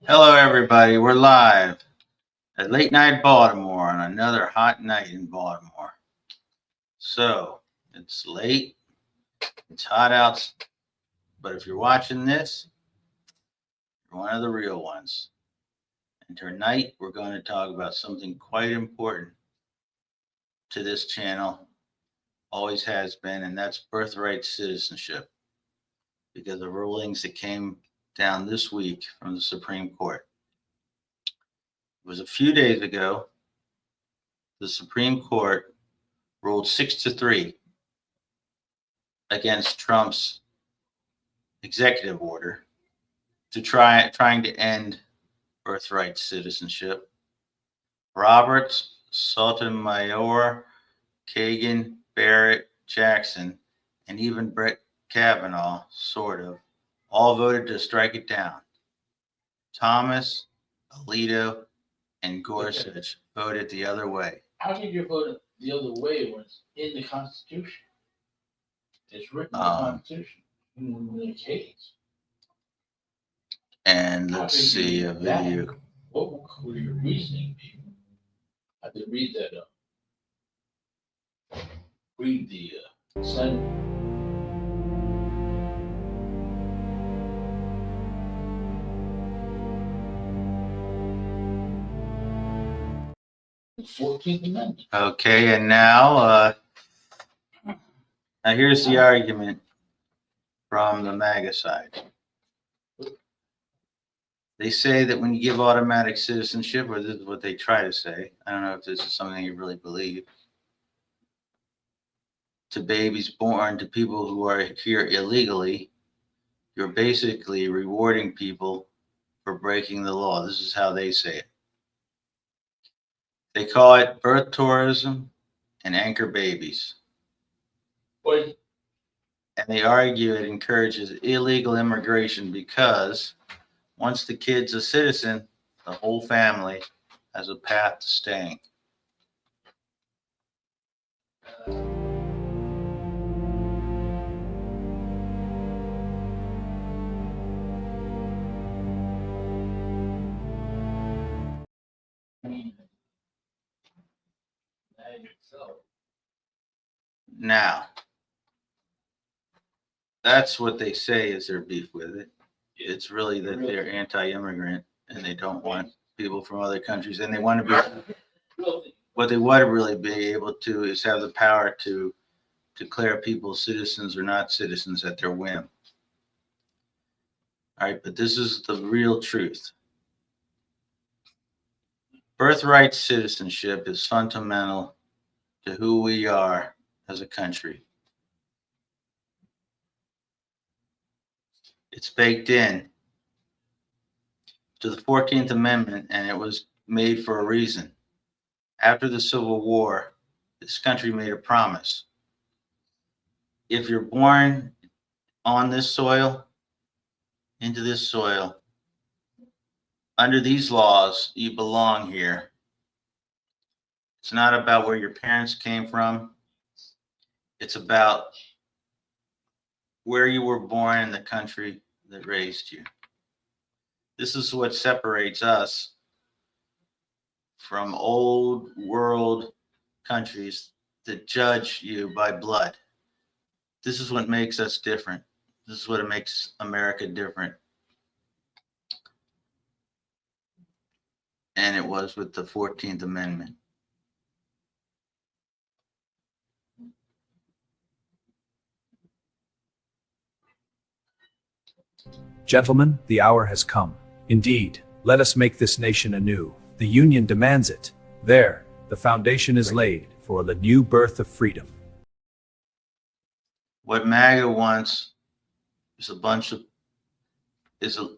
Hello, everybody. We're live at Late Night Baltimore on another hot night in Baltimore. So it's late, it's hot out, but if you're watching this, you're one of the real ones. And tonight, we're going to talk about something quite important to this channel, always has been, and that's birthright citizenship, because of rulings that came down this week from the Supreme Court. It was a few days ago, the Supreme Court ruled 6-3 against Trump's executive order trying to end birthright citizenship. Roberts, Sotomayor, Kagan, Barrett, Jackson, and even Brett Kavanaugh, sort of, all voted to strike it down. Thomas, Alito, and Gorsuch voted the other way. How can you vote the other way when it's in the Constitution? It's written in the Constitution. In the case. And let's see a video. What would your reasoning be? I did read that. Read the Senate. The 14th Amendment. Okay, and now here's the argument from the MAGA side. They say that when you give automatic citizenship, or this is what they try to say, I don't know if this is something you really believe, to babies born to people who are here illegally, you're basically rewarding people for breaking the law. This is how they say it. They call it birth tourism and anchor babies. What? And they argue it encourages illegal immigration because once the kid's a citizen, the whole family has a path to staying. Now, that's what they say is their beef with it. It's really that they're anti-immigrant and they don't want people from other countries, and they want to be, what they want to really be able to is have the power to declare people citizens or not citizens at their whim. All right, but this is the real truth. Birthright citizenship is fundamental to who we are as a country. It's baked in to the 14th Amendment, and it was made for a reason. After the Civil War, this country made a promise. If you're born on this soil, into this soil, under these laws, you belong here. It's not about where your parents came from. It's about where you were born in the country that raised you. This is what separates us from old world countries that judge you by blood. This is what makes us different. This is what makes America different. And it was with the 14th Amendment. Gentlemen, the hour has come. Indeed, let us make this nation anew. The Union demands it. There, the foundation is laid for the new birth of freedom. What MAGA wants is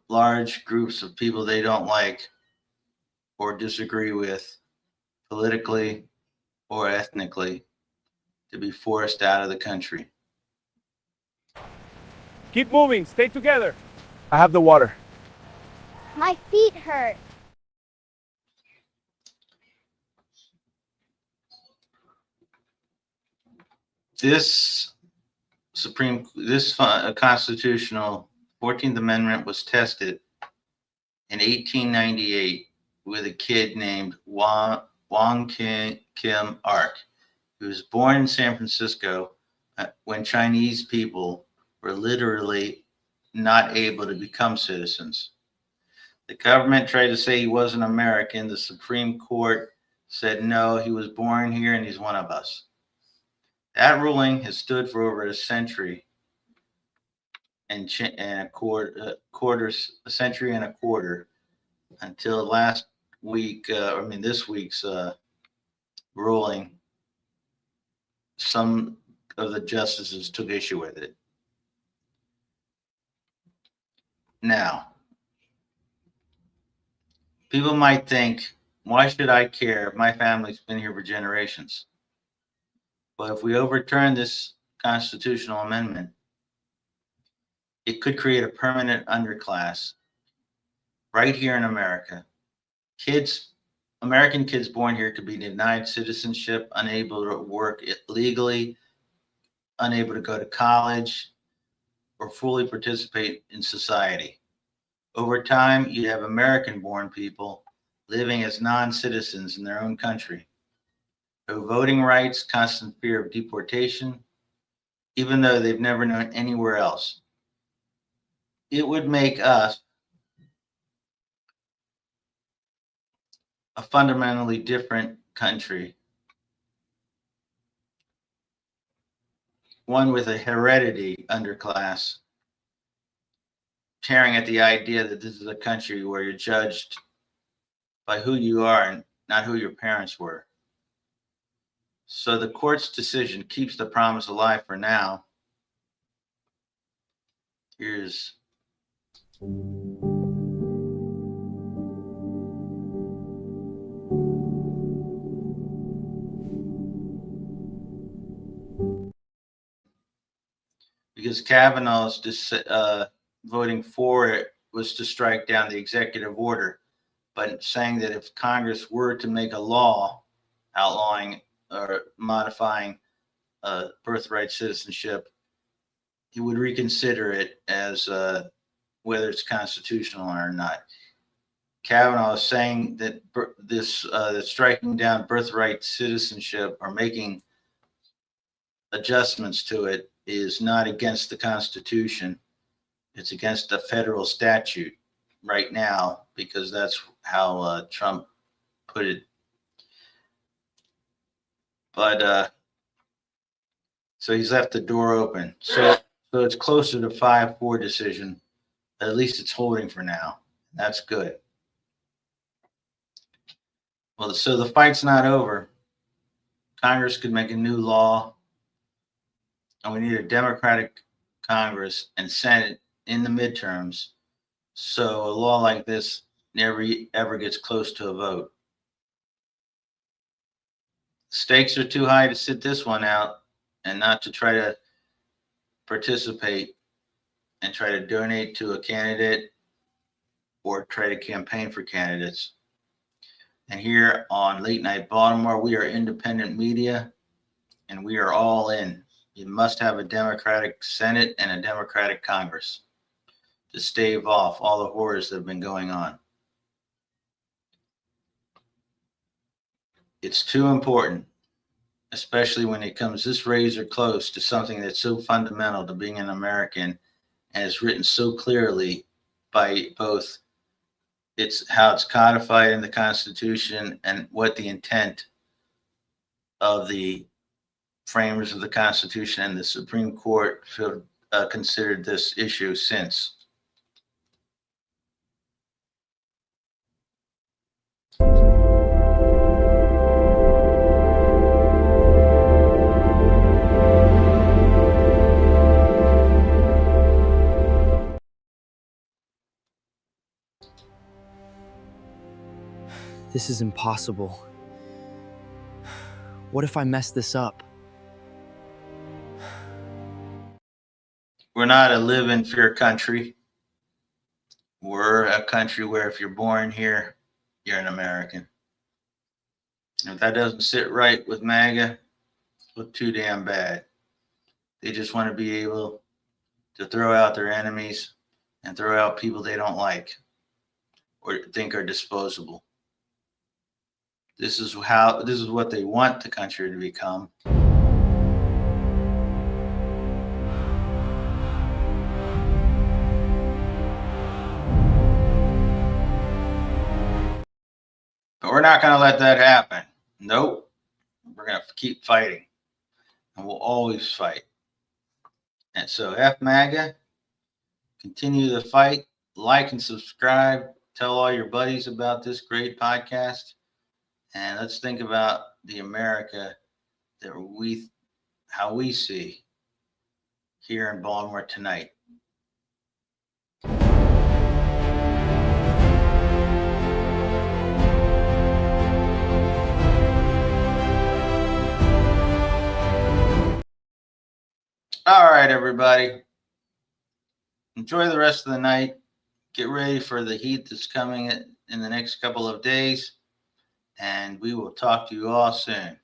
large groups of people they don't like or disagree with politically or ethnically to be forced out of the country. Keep moving, stay together. I have the water. My feet hurt. This constitutional 14th Amendment was tested in 1898 with a kid named Wong Kim Ark. He was born in San Francisco when Chinese people were literally not able to become citizens. The government tried to say he wasn't American. The Supreme Court said, no, he was born here and he's one of us. That ruling has stood for over a century and a century and a quarter until last week, this week's ruling. Some of the justices took issue with it. Now, people might think, why should I care? My family's been here for generations. But if we overturn this constitutional amendment, it could create a permanent underclass right here in America. American kids born here could be denied citizenship, unable to work legally, unable to go to college, or fully participate in society. Over time, you have American-born people living as non-citizens in their own country. No voting rights, constant fear of deportation, even though they've never known anywhere else. It would make us a fundamentally different country, one with a heredity underclass, tearing at the idea that this is a country where you're judged by who you are and not who your parents were. So the court's decision keeps the promise alive for now. Here's because Kavanaugh's voting for it was to strike down the executive order, but saying that if Congress were to make a law outlawing or modifying birthright citizenship, he would reconsider it as whether it's constitutional or not. Kavanaugh is saying that that striking down birthright citizenship or making adjustments to it is not against the Constitution. It's against the federal statute right now, because that's how Trump put it. But so he's left the door open. So it's closer to 5-4 decision. At least it's holding for now. That's good. Well, so the fight's not over. Congress could make a new law, and we need a Democratic Congress and Senate in the midterms, so a law like this never ever gets close to a vote. Stakes are too high to sit this one out and not to try to participate and try to donate to a candidate or try to campaign for candidates. And here on Late Night Baltimore, we are independent media and we are all in. You must have a Democratic Senate and a Democratic Congress to stave off all the horrors that have been going on. It's too important, especially when it comes this razor close to something that's so fundamental to being an American and is written so clearly by both how it's codified in the Constitution and what the intent of the framers of the Constitution and the Supreme Court have considered this issue since. This is impossible. What if I mess this up? We're not a live in fear country. We're a country where if you're born here, you're an American. And if that doesn't sit right with MAGA, look too damn bad. They just want to be able to throw out their enemies and throw out people they don't like. or think are disposable. This is what they want the country to become. But we're not going to let that happen. Nope. We're going to keep fighting. And we'll always fight. And so F MAGA, continue the fight, like and subscribe, tell all your buddies about this great podcast. And let's think about the America that how we see here in Baltimore tonight. All right, everybody. Enjoy the rest of the night. Get ready for the heat that's coming in the next couple of days. And we will talk to you all soon.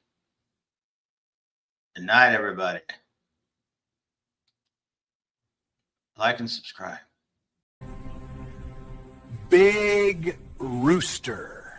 Good night, everybody. Like and subscribe. Big Rooster.